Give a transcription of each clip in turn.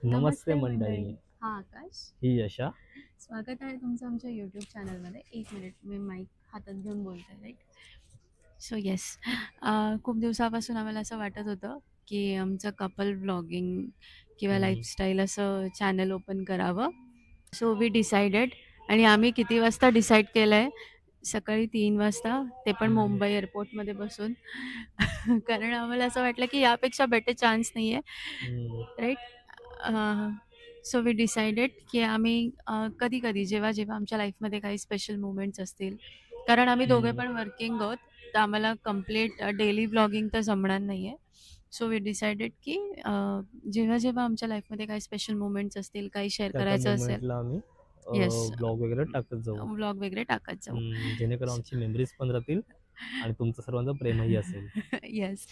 नमस्ते नमस्ते मंडळी. मंडळी. हा आकाश. ही यशा. स्वागत आहे तुमचं आमच्या यूट्यूब चॅनलमध्ये. एक मिनिट, मी माईक हातात घेऊन बोलते, राईट. सो येस, खूप दिवसापासून आम्हाला असं वाटत होतं की आमचं कपल व्लॉगिंग किंवा हं, लाईफस्टाईल असं चॅनल ओपन करावं. So we decided. आणि आम्ही किती वाजता डिसाईड केलं आहे? सकाळी 3 वाजता, ते पण हं, मुंबई एअरपोर्टमध्ये बसून. कारण आम्हाला असं वाटलं की यापेक्षा बेटर चान्स नाही आहे, हं, राईट. सो वी डिसाइडेड की आम्ही कधी कधी जेव्हा जेव्हा आमच्या लाईफमध्ये काही स्पेशल मुवमेंट्स असतील, कारण आम्ही दोघे हं. पण वर्किंग आहोत, तर आम्हाला कम्प्लीट डेली ब्लॉगिंग तर जमणार नाही आहे. सो वी डिसाइडेड की जेव्हा जेव्हा आमच्या लाईफमध्ये काही स्पेशल मुवमेंट्स असतील, काही शेअर त्या करायचं असेल, मोमेंटला आम्ही येस, ब्लॉग वगैरे टाकत जाऊ. व्लॉग वगैरे टाकत जाऊ. जेणेकरून आमची मेमरीज पण राहतील आणि तुमचं सर्वांचं प्रेमही असेल. येस.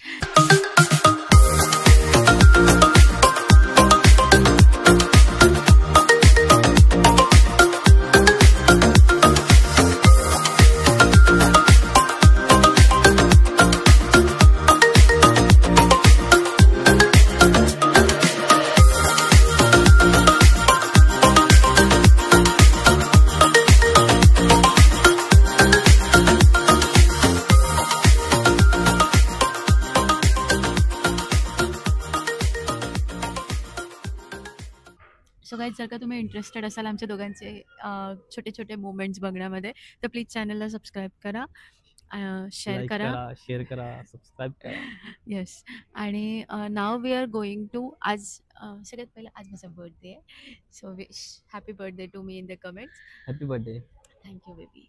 सो गाईज, जर का तुम्ही इंटरेस्टेड असाल आमच्या दोघांचे छोटे छोटे मुवमेंट्स बघण्यामध्ये, तर प्लीज चॅनलला सबस्क्राईब करा, शेअर लाईक करा. करा, शेअर करा, सबस्क्राईब करा. येस. आणि now we are going to आज, सगळ्यात पहिलं आज माझा बर्थडे आहे. So wish happy birthday to me in the comments. Happy birthday. Thank you baby.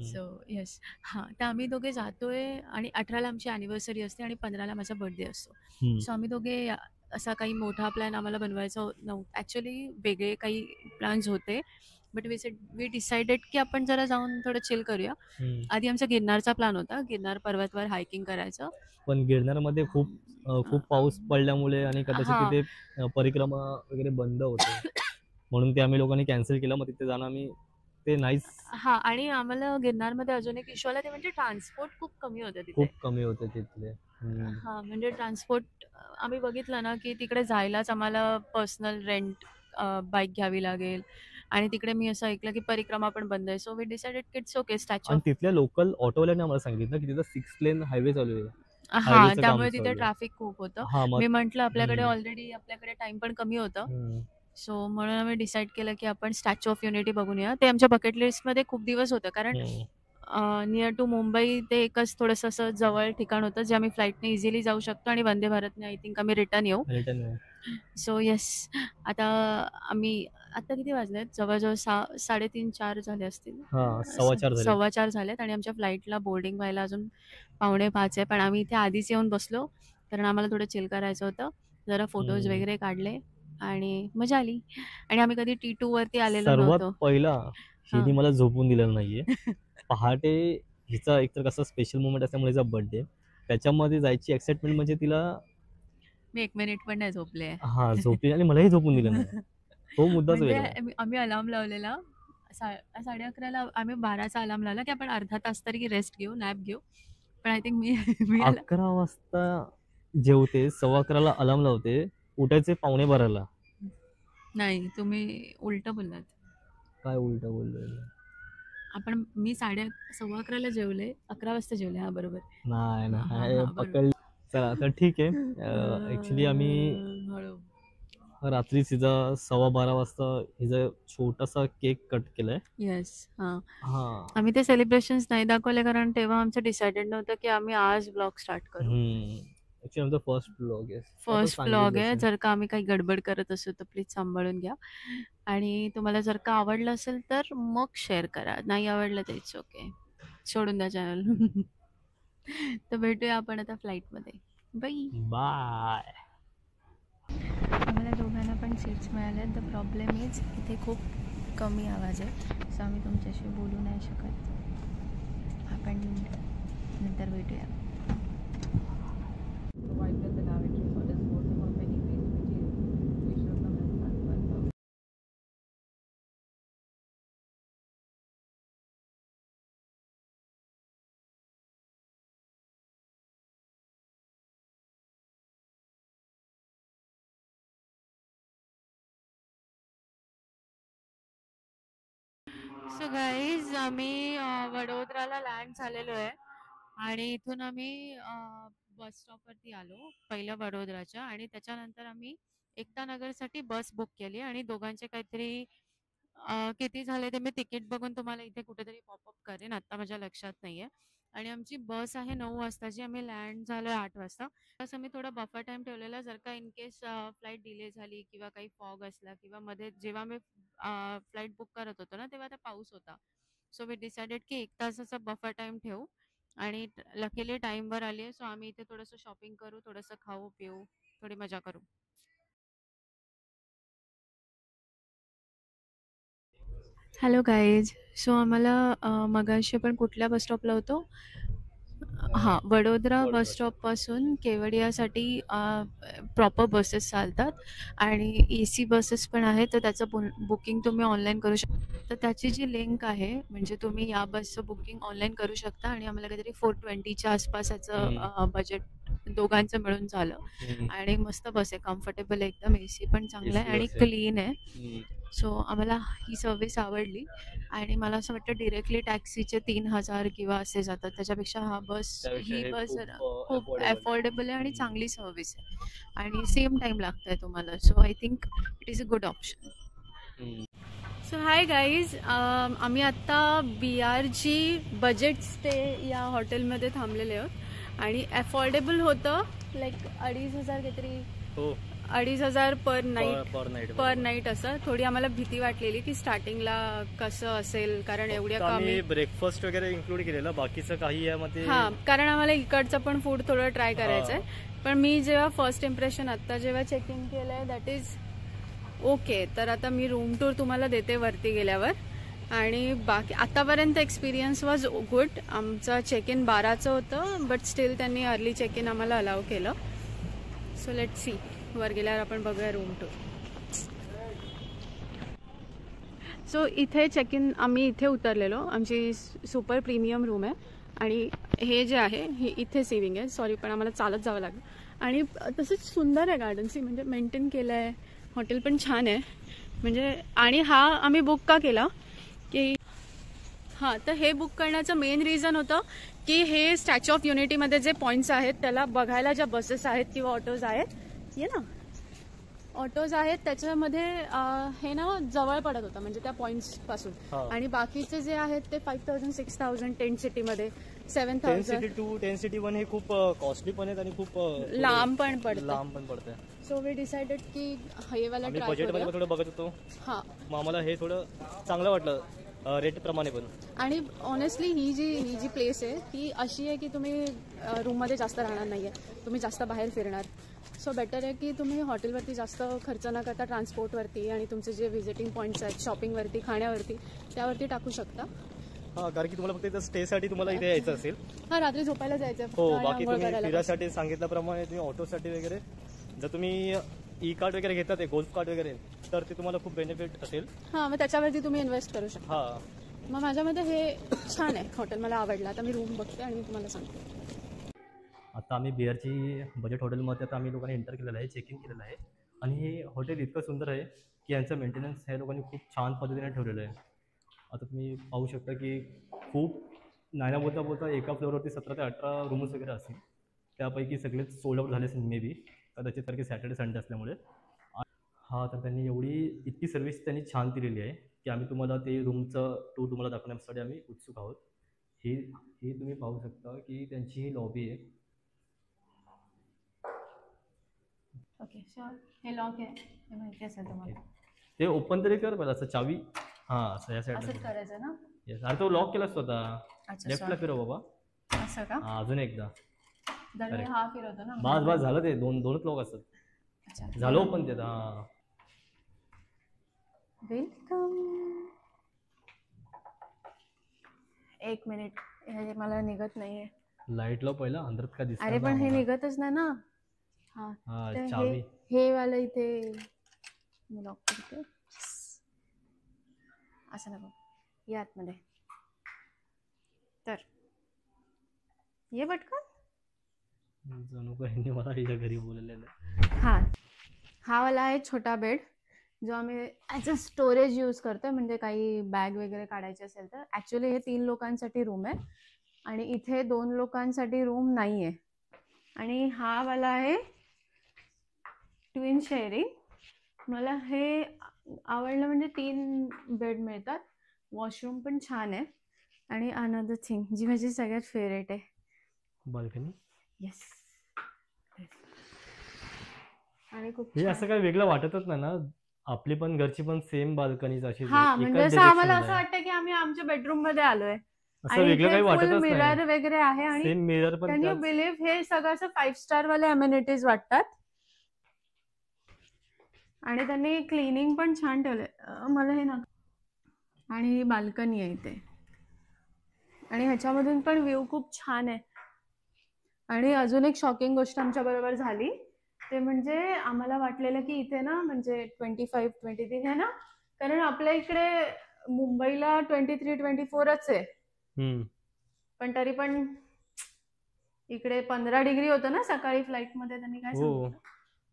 So yes, हां, तर आम्ही दोघे जातोय आणि 18ला आमची ॲनिव्हर्सरी असते आणि 15ला माझा बर्थडे असतो. सो आम्ही दोघे असा काही मोठा प्लॅन आम्हाला बनवायचा नव्हता. ॲक्च्युली वेगळे काही प्लॅन्स होते, बट वी डिसाइडेड की आपण जरा जाऊन थोडं चिल करूया. आधी आमचा गिरनारचा प्लॅन होता, गिरनार पर्वतवर हायकिंग करायचं. पण गिरनारमध्ये खूप पाऊस पडल्यामुळे आणि कदाचित हां. तिथे परिक्रमा वगैरे बंद होते. म्हणून ते आम्ही लोकांनी कॅन्सल केलं. मग तिथे जाणं आम्ही ते नाहीच. हां, आणि आम्हाला गिरनारमध्ये अजून एक इश्यू आला, ते म्हणजे ट्रान्सपोर्ट खूप कमी होतं तिथे. खूप कमी होते तिथले. हां, म्हणजे ट्रान्सपोर्ट आम्ही बघितलं ना, की तिकडे जायलाच आम्हाला पर्सनल रेंट बाईक घ्यावी लागेल, आणि तिकडे मी असं ऐकलं की परिक्रमा पण बंद आहे. सो वी डिसाइडेड की इट्स ओके, स्टॅच्यू आणि ऑफ. तिथल्या लोकल ऑटोवाल्याने आम्हाला सांगितलं की तिथं 6 लेन हायवे चालू आहे. हां, हायवेचं काम त्यामुळे तिथे चालू आहे. ट्रॅफिक खूप होतं. हां, मग मी म्हटलं आपल्याकडे हं, ऑलरेडी आपल्याकडे टाईम पण कमी होतं. हं, सो म्हणून आम्ही डिसाईड केलं की आपण स्टॅच्यू ऑफ युनिटी बघून येऊया. ते आमच्या बकेट लिस्टमध्ये खूप दिवस होतं, कारण हं. नियर टू मुंबई ते एकच थोडंसं असं जवळ ठिकाण होतं, जे आम्ही फ्लाईटने इझिली जाऊ शकतो, आणि वंदे भारतने आय थिंक आम्ही रिटर्न येऊ. रिटर्न येऊ. सो येस, आता आम्ही, आता किती वाजले आहेत? जवळ-जवळ 3:30-4 झाले असतील. हां, 4:15 झाले. 4:15 झालेत, आणि आमच्या फ्लाईटला बोर्डिंग व्हायला अजून 4:45 आहे. पण आम्ही इथे आधीच येऊन बसलो, कारण आम्हाला थोडं चिल करायचं होतं. जरा फोटोज हं. वगैरे काढले आणि मजा आली. आणि आम्ही कधी T2 वरती आलेलो सर्वात नव्हतो. पहिला हां. हिने मला झोपून दिलेलं नाहीये. पहाटे हिचा एकतर कसा स्पेशल मोमेंट असल्यामुळे हिचा बर्थडे. त्याच्यामध्ये जायची एक्साइटमेंट म्हणजे तिला मी 1 मिनिट पण नाही झोपले. हां, झोपली आणि मलाही झोपून दिलं नाही. तो मुद्दाच म्हणजे वेगळा आहे. आम्ही अलार्म लावलेला. 11:30ला आम्ही 12चा अलार्म लावला, की आपण अर्धा तास तरी रेस्ट घेऊ, नॅप घेऊ. पण आय थिंक मी मी 11 वाजता जेवते, 11:15ला अलार्म लावते, उठायचे 11:45ला. नाही, तुम्ही उलटं बोललात. काय उलटं बोललोय मी? मी 11:15ला जेवले, 11 वाजता जेवले. हां, बरोबर. नाही, हां, हां, नाही हां, बरोबर. पकड. चला तर ठीक आहे. ॲक्चुअली आम्ही हळू. रात्रीच हिचा 12:15 वाजता हिचा छोटासा केक कट केलाय. येस. हां. हां. आम्ही ते सेलिब्रेशन्स नाही दाखवले, कारण तेव्हा आमचं डिसायडेड नव्हतं, की आम्ही आज ब्लॉग स्टार्ट करू. ॲक्चुअली आमचा फर्स्ट व्लॉग आहे. ते आपण फर्स्ट व्लॉग आहे. सांगितलंच आहे. जर का आम्ही काही गडबड करत असू, तर प्लीज सांभाळून घ्या. आणि तुम्हाला जर का आवडलं असेल, तर मग शेअर करा. नाही आवडलं तर इट्स ओके. सोडून द्या चॅनल. तर भेटूया आपण आता फ्लाईटमध्ये. बाय. बाय. आम्हाला दोघांना पण सीट्स मिळाल्या. द प्रॉब्लेम इज इथे खूप कमी आवाज आहे, सो आम्ही तुमच्याशी बोलू नाही शकत. आपण नंतर भेटूया. सो गाईज आम्ही वडोदराला लँड झालेलो आहे आणि इथून आम्ही बस स्टॉपवरती आलो पहिल्या वडोदराच्या आणि त्याच्यानंतर आम्ही एकता नगरसाठी बस बुक केली आणि दोघांचे काहीतरी किती झाले ते मी तिकीट बघून तुम्हाला इथे कुठेतरी पॉपअप करेन, आता माझ्या लक्षात नाहीये. आणि आमची बस आहे 9 वाजताची, आम्ही लँड झालोय 8 वाजता. तसं मी थोडा बफर टाइम ठेवलेला, जर का इन केस फ्लाईट डिले झाली किंवा काही फॉग असला किंवा मध्ये जेव्हा मी फ्लाईट बुक करत होतो ना तेव्हा त्या पाऊस होता. सो वी डिसाइडेड की 1 तासाचा बफर टाइम ठेवू आणि लकीली टाइमवर आली आहे. सो आम्ही इथे थोडंसं शॉपिंग करू, थोडंसं खाऊ पिऊ, थोडी मजा करू. Hello guys. सो आम्हाला मगाशी आपण कुठल्या बस स्टॉपला होतो? हां, वडोदरा बस वडोदराच्या. स्टॉपपासून केवडियासाठी प्रॉपर बसेस चालतात आणि AC बसेस पण आहेत. तर त्याचं बुकिंग तुम्ही ऑनलाईन करू शकता. तर त्याची जी लिंक आहे, म्हणजे तुम्ही या बसचं बुकिंग ऑनलाईन करू शकता आणि आम्हाला काहीतरी 420च्या आसपास याचं बजेट दोघांचं मिळून झालं आणि मस्त बस आहे, कम्फर्टेबल एकदम. AC पण चांगला आहे AC आणि बस आहे. क्लीन आहे. सो आम्हाला ही सर्व्हिस आवडली आणि मला असं वाटतं डिरेक्टली टॅक्सीचे 3,000 किंवा असे जातात. त्याच्यापेक्षा त्यापेक्षा ही हे बस खूप खूप अफोर्डेबल आहे. अफोर्डेबल आहे आणि चांगली सर्व्हिस आहे आणि सेम टाईम लागतोय तुम्हाला. So I think it is a good option. So hi guys, आम्ही आत्ता BRG बजेट स्टे या हॉटेलमध्ये थांबलेले आहोत आणि अफोर्डेबल होतं, लाईक 2,500 काहीतरी, हो 2,500 पर नाईट. पर नाईट पर नाईट असं. थोडी आम्हाला भीती वाटलेली की स्टार्टिंगला कसं असेल, कारण एवढ्या कमी. आम्ही ब्रेकफास्ट वगैरे इन्क्लूड केलेलं, बाकीचं काही यामध्ये हां, कारण आम्हाला इकडचं पण फूड थोडं ट्राय करायचं आहे. पण मी जेव्हा फर्स्ट इम्प्रेशन आत्ता जेव्हा चेक इन केलं आहे दॅट इज ओके. तर आता मी रूम टूर तुम्हाला देते वरती गेल्यावर आणि बाकी आतापर्यंत एक्सपिरियन्स वॉज गुड. आमचं चेक इन 12चं होतं, बट स्टील त्यांनी अर्ली चेक इन आम्हाला अलाव केलं. सो लेट सी, वर गेल्यावर आपण बघूया रूम टूर. सो इथे चेक इन आम्ही इथे उतरलेलो, आमची सुपर प्रीमियम रूम आहे आणि हे जे आहे हे इथे सेविंग आहे. सॉरी, पण आम्हाला चालत जावं लागलं आणि तसंच सुंदर आहे गार्डन. सी म्हणजे मेंटेन केलं आहे, हॉटेल पण छान आहे म्हणजे. आणि हा आम्ही बुक का केला की हां, तर हे बुक करण्याचं मेन रिझन होतं की हे स्टॅच्यू ऑफ युनिटीमध्ये जे पॉईंट्स आहेत त्याला बघायला ज्या बसेस आहेत किंवा ऑटोज आहेत, ये ना ऑटोज आहेत त्याच्यामध्ये हे ना जवळ पडत होतं म्हणजे त्या पॉईंट्सपासून. आणि बाकीचे जे आहेत ते 5,000 6,000 टेंट सिटीमध्ये 7,000 टू 10 सिटी 1 हे खूप कॉस्टली पण आहेत आणि खूप लांब पण पडतं. लांब पण पडतंय. सो वी डिसाइडेड की हे वाला आम्ही ट्राय बजेटमध्ये करूया. थोडं बघत होतो, हां, मग आम्हाला हे थोडं चांगलं वाटलं रेट प्रमाणे पण. आणि ऑनेस्टली ही जी प्लेस आहे ती अशी आहे की तुम्ही रूममध्ये जास्त राहणार नाही आहे, तुम्ही जास्त बाहेर फिरणार. सो बेटर आहे की तुम्ही हॉटेलवरती जास्त खर्च न करता ट्रान्सपोर्टवरती आणि तुमचे जे व्हिजिटिंग पॉईंट्स आहेत शॉपिंगवरती, खाण्यावरती, त्यावरती टाकू शकता. हा, कारण की तुम्हाला फक्त इथं स्टेसाठी तुम्हाला इथे यायचं असेल. हां, रात्री झोपायला जायचं हो, बाकी तुम्ही फिरासाठी सांगितल्याप्रमाणे तुम्ही ऑटोसाठी वगैरे जर तुम्ही ई कार्ड वगैरे घेतात, गोल्फ कार्ड वगैरे, तर ते तुम्हाला खूप बेनिफिट असेल. हां, मग त्याच्यावरती तुम्ही इन्व्हेस्ट करू शकता. हा, मग माझ्यामध्ये हे छान आहे हॉटेल, मला आवडलं. आता मी रूम बघते आणि तुम्हाला सांगते. आता आम्ही BRG बजेट हॉटेलमध्ये आता आम्ही लोकांनी एंटर केलेलं आहे, चेक इन केलेलं आहे आणि हे हॉटेल इतकं सुंदर आहे की यांचं मेंटेनन्स ह्या लोकांनी खूप छान पद्धतीने ठेवलेलं आहे. आता तुम्ही पाहू शकता की खूप नाही बोलता बोलता एका फ्लोअरवरती 17 ते 18 रूम्स वगैरे असतील. त्यापैकी सगळेच सोल्ड आउट झाले असेल मे बी, कदाचित कारण की सॅटर्डे संडे असल्यामुळे. हां, तर त्यांनी इतकी सर्व्हिस त्यांनी छान दिलेली आहे की आम्ही तुम्हाला ते रूमचं टूर तुम्हाला दाखवण्यासाठी आम्ही उत्सुक आहोत. ही ही तुम्ही पाहू शकता की त्यांची ही लॉबी आहे. ओके, सो हे लॉक आहे, हे माहिती असेल तुम्हाला. ते ओपन तरी कर पहिला, असं चावी. हां, असं या असंच साईडला. करायचं ना? येस, अरे तो लॉक केलास स्वतः. अच्छा, लेफ्टला sorry. फिरव बाबा. असं का? हां, अजून एकदा. जर मी हा फिरवतो ना बस बस झालं, ते दोनच लॉक असतात. अच्छा, झालं ओपन ते. हां, वेलकम. एक मिनिट, हे मला निघत नाहीये. लाईट लाव पहिला, अंधारात काय दिसत अरे पण हे निघतच नाही ना. हा, तर चावी. हे वाला इथे मी लॉक करते. असं नको, या आतमध्ये. तर ये पटकन. जणू काही मला हिच्या घरी बोललेलं. हा, हा वाला आहे छोटा बेड जो आम्ही ॲज अ स्टोरेज यूज करतोय, म्हणजे काही बॅग वगैरे काढायची असेल तर. ॲक्च्युली हे 3 लोकांसाठी रूम आहे आणि इथे 2 लोकांसाठी रूम नाही आहे. आणि हा वाला आहे ट्विन शेअरिंग. मला हे आवडलं म्हणजे 3 बेड मिळतात, वॉशरूम पण छान आहे. आणि अनदर थिंग जी माझी सगळ्यात फेवरेट आहे, बाल्कनी. येस, आणि खूप हे छान. असं काही वेगळं वाटतच नाही ना, आपली पण घरची पण सेम बाल्कनीच अशीच आहे, हा, म्हणजे एकाच असं आम्हाला डायरेक्शनला असं आहे. वाटतं की आम्ही आमच्या बेडरूम मध्ये आलोय. असं आणि वेगळं इथे काही फुल वाटतच नाही. मिरर वगैरे आहे. आणि सेम मिरर पण कॅन यू त्याच. बिलीव्ह हे सगळं असं 5 स्टार वाले अमेनिटीज वाटतात. आणि त्यांनी क्लिनिंग पण छान ठेवलंय. मला हे ना. आणि ही बाल्कनी आहे इथे, आणि ह्याच्यामधून पण व्ह्यू खूप छान आहे. आणि अजून एक शॉकिंग गोष्ट आमच्या बरोबर झाली, ते म्हणजे आम्हाला वाटलेलं की इथे ना म्हणजे 25-23 आहे ना, कारण आपल्या इकडे मुंबईला 23-24च आहे. पण तरी पण इकडे 15 डिग्री होतं ना सकाळी फ्लाईटमध्ये, त्यांनी काय हो, सांगितलं,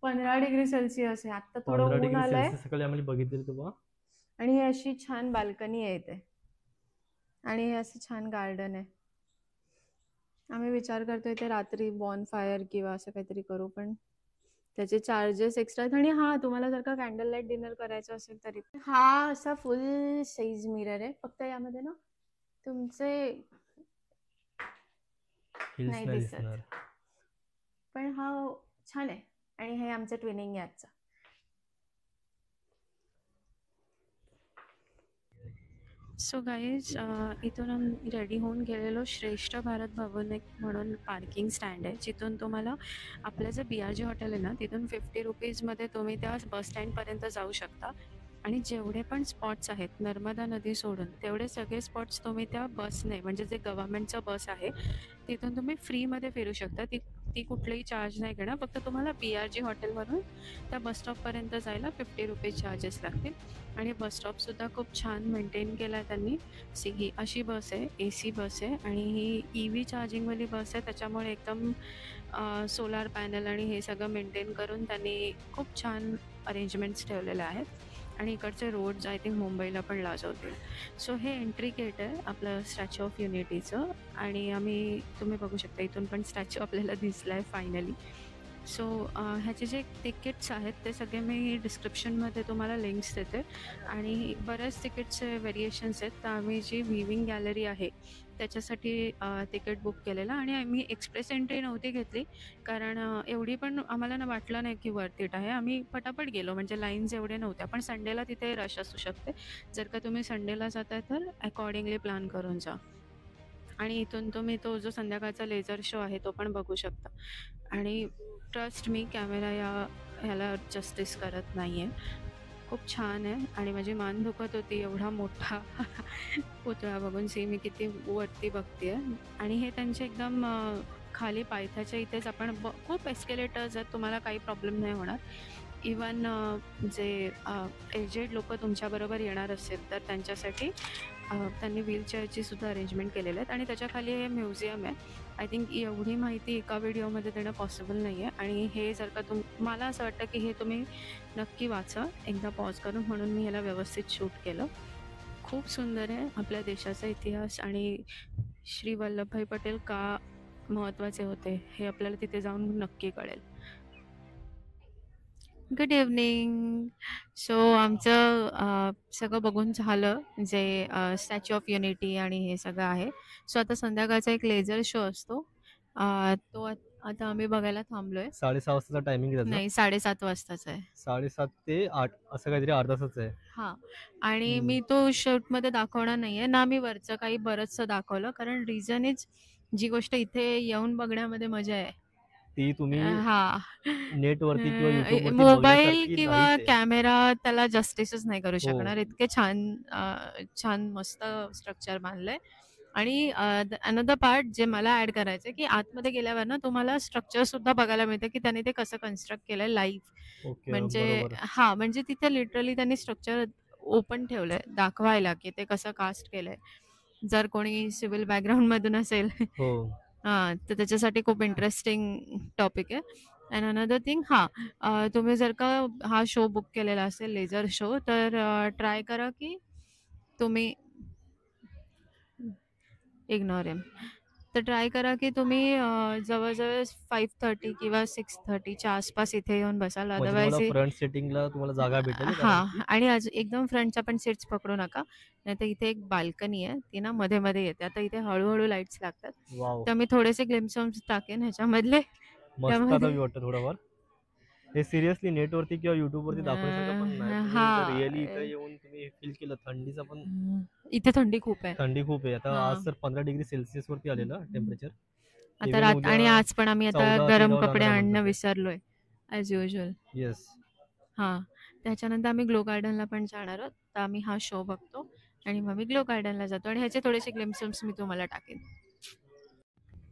15 डिग्री सेल्सिअस आहे. आता थोडं 15 ऊन डिग्री आलंय. सेल्सिअस सकाळी आम्हाला बघितलेलं तेव्हा. आणि ही अशी छान बाल्कनी आहे इथे, आणि हे असं छान गार्डन आहे. आम्ही विचार करतोय ते रात्री बॉन फायर किंवा असं काहीतरी करू, पण त्याचे चार्जेस एक्स्ट्रा आहेत. आणि हा, तुम्हाला जर का कॅन्डल लाईट डिनर करायचं असेल तरी हा असा फुल साईज मिरर आहे. फक्त यामध्ये ना तुमचे हिल्स नाही नाही दिसत, दिसणार. पण हा छान आहे. आणि हे आमचं ट्विनिंग आहे आजचं. सो गाईज, इथून आम्ही रेडी होऊन गेलेलो. श्रेष्ठ भारत भवन एक म्हणून पार्किंग स्टँड आहे, जिथून तुम्हाला आपलं जे BRG हॉटेल आहे ना, तिथून 50 रुपीजमध्ये तुम्ही त्या बस स्टँडपर्यंत जाऊ शकता. आणि जेवढे पण स्पॉट्स आहेत नर्मदा नदी सोडून, तेवढे सगळे स्पॉट्स तुम्ही त्या बसने, म्हणजे जे गव्हर्नमेंटचं बस आहे, तिथून तुम्ही फ्रीमध्ये फिरू शकता. ती ती कुठलेही चार्ज नाही घेणार. फक्त तुम्हाला BRG हॉटेलवरून त्या बस स्टॉपपर्यंत जायला 50 रुपीज चार्जेस लागतील. आणि बस स्टॉपसुद्धा खूप छान मेंटेन केला आहे त्यांनी. ही अशी बस आहे, AC बस आहे, आणि ही EV चार्जिंगवाली बस आहे. त्याच्यामुळे एकदम सोलार पॅनल आणि हे सगळं मेंटेन करून त्यांनी खूप छान अरेंजमेंट्स ठेवलेल्या आहेत. आणि इकडचे रोड्स आय थिंक मुंबईला पण लाजवतील. सो हे एंट्री गेट आहे आपलं स्टॅच्यू ऑफ युनिटीचं. आणि तुम्ही बघू शकता इथून पण स्टॅच्यू आपल्याला दिसला आहे फायनली. सो ह्याचे जे तिकीट्स आहेत ते सगळे मी डिस्क्रिप्शनमध्ये तुम्हाला लिंक्स देते. आणि बऱ्याच तिकीटचे व्हेरिएशन्स आहेत. तर आम्ही जी व्हिविंग गॅलरी आहे त्याच्यासाठी तिकीट बुक केलेलं. आणि आम्ही एक्सप्रेस एंट्री नव्हती घेतली, कारण एवढी पण आम्हाला ना वाटलं नाही की वर्थ इट आहे. आम्ही पटापट गेलो, म्हणजे लाईन्स एवढे नव्हत्या. पण संडेला तिथे रश असू शकते. जर का तुम्ही संडेला जाताय तर अकॉर्डिंगली प्लॅन करून जा. आणि इथून तुम्ही तो जो संध्याकाळचा लेझर शो आहे तो पण बघू शकता. आणि ट्रस्ट मी, कॅमेरा ह्याला जस्टिस करत नाही आहे. खूप छान आहे. आणि माझी मान दुखत होती, एवढा मोठा पुतळा बघून. मी किती वरती बघते आहे. आणि हे त्यांचे एकदम खाली पायथ्याच्या इथेच आपण खूप एस्केलेटर्स आहेत, तुम्हाला काही प्रॉब्लेम नाही होणार. इवन जे एजेड लोकं तुमच्याबरोबर येणार असेल तर त्यांच्यासाठी त्यांनी व्हीलचेअरची सुद्धा अरेंजमेंट केलेले आहेत. आणि त्याच्या खाली हे म्युझियम आहे. आय थिंक एवढी माहिती एका व्हिडिओमध्ये देणं पॉसिबल नाही आहे. आणि हे जर का मला असं वाटतं की हे तुम्ही नक्की वाचा एकदा पॉज करून, म्हणून मी ह्याला व्यवस्थित शूट केलं. खूप सुंदर आहे आपल्या देशाचा इतिहास. आणि श्री वल्लभभाई पटेल का महत्त्वाचे होते हे आपल्याला तिथे जाऊन नक्की कळेल. Good evening. सो आमचं सगळं बघून झालं, जे स्टॅच्यू ऑफ युनिटी आणि हे सगळं आहे. सो आता संध्याकाळचा एक लेझर शो असतो, तो आता आम्ही बघायला थांबलोय. 6:30 वाजताचा टायमिंग आहे त्याचा. नाही, 7:30 वाजताचा आहे. 7:30 ते 8 असं काहीतरी अर्धा तासच आहे. हां. आणि मी तो शूटमध्ये दाखवणार नाहीये ना, मी वरचं काही बरंचसं दाखवलं, कारण रिझन इज, जी गोष्ट इथे येऊन बघण्यामध्ये मजा आहे, ती तुम्ही हां, नेटवरती किंवा YouTubeवरती मोबाईल बघण्यासारखी किंवा नाहीच आहे. कॅमेरा त्याला जस्टिसच नाही करू हो. शकणार. इतके छान छान मस्त स्ट्रक्चर बांधलंय. आणि अनदर पार्ट जे मला ॲड करायचं आहे, की आतमध्ये गेल्यावर ना तुम्हाला स्ट्रक्चर सुद्धा बघायला मिळतं, की त्यांनी ते कसं कन्स्ट्रक्ट केलंय लाईव्ह. ओके. म्हणजे बरोबर. हां, म्हणजे तिथे लिटरली त्यांनी स्ट्रक्चर ओपन ठेवलंय दाखवायला, की ते कसं कास्ट केलंय. जर कोणी सिव्हिल बॅकग्राऊंडमधून असेल हो. हां, तर त्याच्यासाठी खूप इंटरेस्टिंग टॉपिक आहे. अँड अनदर थिंग तुम्ही जर का हा शो बुक केलेला असेल लेझर शो तर ट्राय करा की तुम्ही इग्नोर हिम. तर ट्राय करा की तुम्ही जवळ-जवळ 5:30 किंवा 6:30च्या आसपास इथे येऊन बसाल. म्हणजे तुम्हाला अदरवाईज फ्रंट सीटिंगला तुम्हाला जागा भेटेल कारण की आणि एकदम फ्रंटच्या पण सीट्स पकडू नका. नाहीतर इथे एक बाल्कनी आहे. ती ना मध्ये-मध्ये येते. आता इथे हळू लाईट्स लागतात. वॉव! तर मी थोडेसे ग्लिम्पस टाकेन ह्याच्यामधले. मस्त आता त्यामध्ये व्ह्यू वाटतं थोडंफार. हे सिरियसली नेटवरती किंवा YouTubeवरती दाखवण्यासारखं पण नाही. तुम्ही जर रिअली इथं येऊन तुम्ही फील केलं थंडीचा पण इथे थंडी खूप आहे. थंडी खूप आहे. आता हां. आज तर 15 डिग्री सेल्सिअस वरती आलेलं टेम्परेचर. आता इव्हन उद्या आणि आज पण आम्ही आता गरम 14-13 वर कपडे जाणार आहे आणणं म्हणतात ते. विसरलोय ॲज युजुअल. येस. हां. त्याच्यानंतर आम्ही ग्लो गार्डनला पण जाणार आहोत. तर आम्ही हा शो बघतो आणि मग मी ग्लो गार्डनला जातो आणि ह्याचे थोडेसे ग्लिम्पस मी तुम्हाला टाकेन.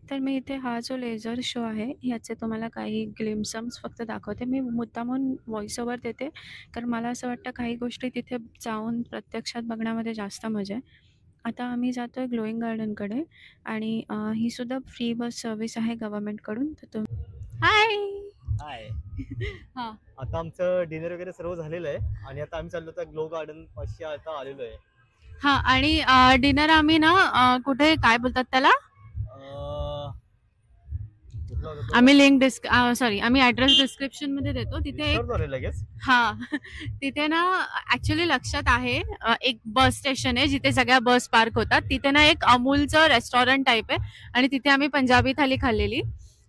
तर मी इथे हा जो लेझर शो आहे ह्याचे तुम्हाला काही ग्लिम्पम्स फक्त दाखवते. मी मुद्दामून व्हॉईस ओव्हर देते कारण मला असं वाटतं काही गोष्टी तिथे जाऊन प्रत्यक्षात बघण्यामध्ये जास्त मजा आहे. आता आम्ही जातोय ग्लोईंग गार्डनकडे आणि ही सुद्धा फ्री बस सर्व्हिस आहे गव्हर्नमेंटकडून. तर हाय! हाय. हां. आता आमचं डिनर वगैरे सर्व झालेलं आहे आणि आता आम्ही चाललो आता ग्लो गार्डन पाशी आता आलेलो आहे. हां आणि डिनर आम्ही ना कुठे काय बोलतात त्याला? कुठला होता तो? आम्ही सॉरी आम्ही ॲड्रेस डिस्क्रिप्शनमध्ये देतो. तिथे एक विसरलो रे लगेच. हां. तिथे ना ॲक्चुअली लक्षात आहे एक बस स्टेशन आहे जिथे सगळ्या बस पार्क होतात. तिथे ना एक अमूलचं रेस्टॉरंट टाइप आहे आणि तिथे आम्ही पंजाबी थाली खाल्लेली.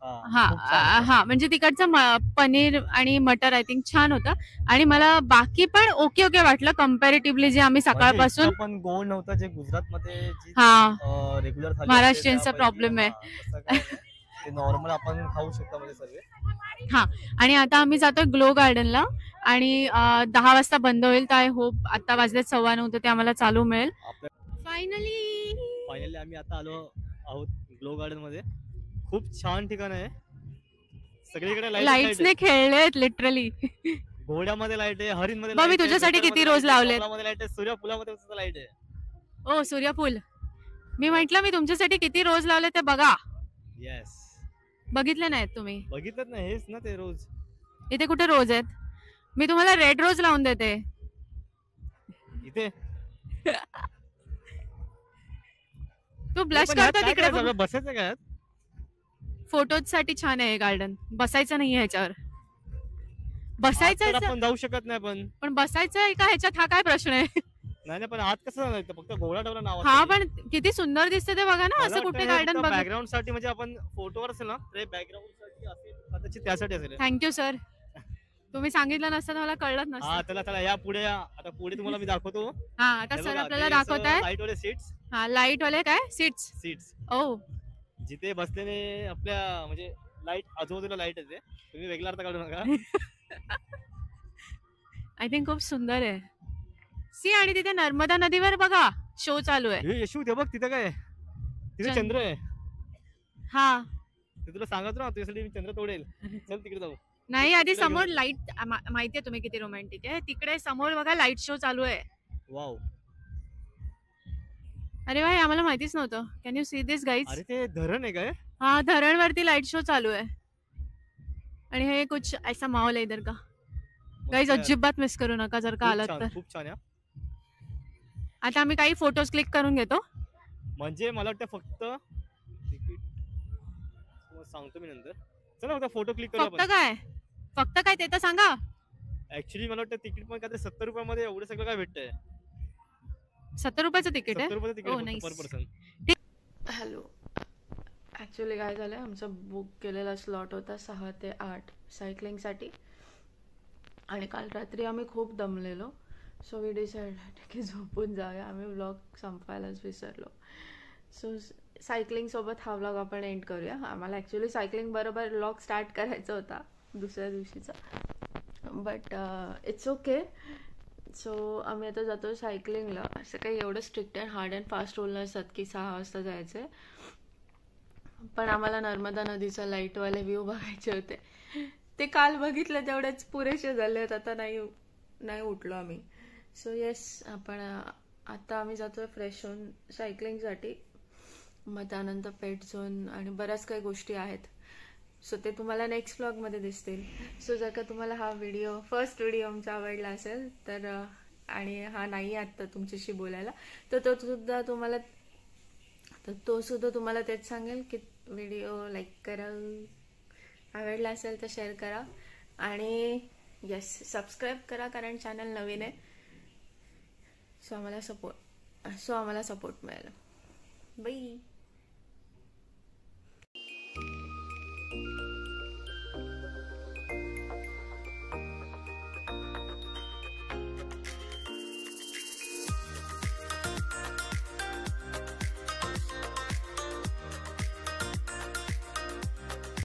खूप छान होतं. म्हणजे तिकडचं पनीर आणि मटर आय थिंक छान होतं आणि मला बाकी पण ओके वाटलं कंपॅरेटिव्हली जे आम्ही म्हणजे सकाळपासून इतकं पण गोड नव्हतं जे गुजरातमध्ये जी हां. रेग्युलर थाली असते महाराष्ट्रीयनचा त्यापैकी. प्रॉब्लेम आहे. तसं काय नाही. ते नॉर्मल आपण खाऊ शकतो म्हणजे सगळे. हां. आणि आता आम्ही जातोय ग्लो गार्डनला आणि 10 वाजता बंद होईल. तर आय होप आता वाजलेत 9:15 तर ते आम्हाला चालू मिळेल. फायनली आम्ही आता आलो आहोत ग्लो गार्डन मध्ये. खूप छान ठिकाण आहे. सगळीकडे लाईट्सने खेळलेत लिटरली. घोड्यामध्ये लाईट आहे, हरिणमध्ये बघ मी लाईट आहे, तुझ्यासाठी लेकरमध्ये किती लाईट रोज आहे, लावलेत. कमळामध्ये लाईट आहे, सूर्यफुलामध्ये सुद्धा लाईट आहे. ओ सूर्यफूल. मी म्हंटल मी तुमच्यासाठी किती रोज लावले ते बघा. येस. बघितले नाहीत तुम्ही? बघितलं ना, हेच ना ते रोज. इथे कुठे रोज आहेत? मी तुम्हाला रेड रोज लावून देते. इथे तू ब्लश करतो तिकडे बघ. बसायचं काय यात? फोटोज साठी छान आहे गार्डन. बसायचं नाही ह्याच्यावर. आत बसायचं तर आपण जाऊ शकत नाही पण बसायचं आहे का ह्याच्यात हा काय प्रश्न आहे? नाही पण आत कसं जायचं? फक्त घोडा ठेवला नाव. हा पण किती सुंदर दिसते ते बघा ना. असं कुठे गार्डन बघ. बॅकग्राऊंड साठी म्हणजे आपण फोटोवर असेल ना, ते बॅकग्राऊंड साठी असेल कदाचित त्यासाठी असेल. Thank you sir. तुम्ही सांगितलं नसतं मला कळलंच हा नसतं. चला या पुढे या. आता पुढे तुम्हाला मी दाखवतो. हा आता सर आपल्याला दाखवताय. लाईट वाले सीट्स. हा लाईट वाले काय सीट्स. ओ जिथे बसलेले आपल्या म्हणजे लाईट आजूबाजूला लाईट येते. तुम्ही वेगळा अर्थ काढू नका. आय थिंक खूप सुंदर आहे. सी आणि तिथे नर्मदा नदीवर बघा शो चालू आहे. हे यशू ते बघ तिथे काय तिथे चंद्र आहे. हा ते तुला सांगत ना तुझ्यासाठी मी चंद्र तोडेल. चल तिकडे जाऊ. नाही आधी समोर लाईट माहितीये तुम्ही किती रोमॅन्टिक आहे. तिकडे समोर बघा लाईट शो चालू आहे. वाव. अरे वा हे आम्हाला माहितीच नव्हतं. Can you see this guys? अरे ते धरण आहे काय? हा धरणवरती लाईट शो चालू आहे आणि हे कुछ ऐसा माहोल आहे इधर का. गाईज अजिबात मिस करू नका जर का आलात तर. खूप छान आहे. आता आम्ही काही फोटोज क्लिक करून घेतो. म्हणजे मला वाटतं फक्त तिकीट सांगतो मी नंतर. चला फक्त फोटो क्लिक करू आपण. फक्त काय ते तर सांगा. ऍक्च्युली मला वाटतं तिकीट पण काहीतरी 70 रुपयामध्ये एवढं सगळं काय भेटतंय. 70 रुपयाचं तिकीट आहे. 70 रुपयाचं तिकीट आहे पर पर्सन. हॅलो. ॲक्च्युली काय झालं आहे आमचा बुक केलेला स्लॉट होता 6 ते 8 सायकलिंगसाठी आणि काल रात्री आम्ही खूप दमलेलो. सो वी डिसाइडेड की झोपून जाऊया. आम्ही व्लॉग संपवायलाच विसरलो. सो सायकलिंगसोबत हा व्लॉग आपण एंड करूया. आम्हाला ॲक्च्युली सायकलिंग बरोबर व्लॉग स्टार्ट करायचा होता दुसऱ्या दिवशीचा बट इट्स ओके. सो आम्ही आता जातो सायकलिंगला. असं काही एवढं strict and hard and fast rule नसतात की 6 वाजता जायचं आहे. पण आम्हाला नर्मदा नदीचा लाईटवाले व्ह्यू बघायचे होते. ते काल बघितलं तेवढेच पुरेसे झाले आहेत. आता नाही उठलो आम्ही. सो येस आपण आता आम्ही जातोय फ्रेश होऊन सायकलिंगसाठी. मग त्यानंतर पेट झोन आणि बऱ्याच काही गोष्टी आहेत. सो ते तुम्हाला नेक्स्ट व्लॉगमध्ये दिसतील. सो जर का तुम्हाला हा व्हिडिओ फर्स्ट व्हिडिओ आमचा आवडला असेल तर आणि हा नाही आत्ता तुमच्याशी बोलायला, तर तो सुद्धा तुम्हाला तेच सांगेल की व्हिडिओ लाईक करा, आवडला असेल तर शेअर करा आणि येस सबस्क्राईब करा कारण चॅनल नवीन आहे. सो आम्हाला सपोर्ट मिळेल. बाय.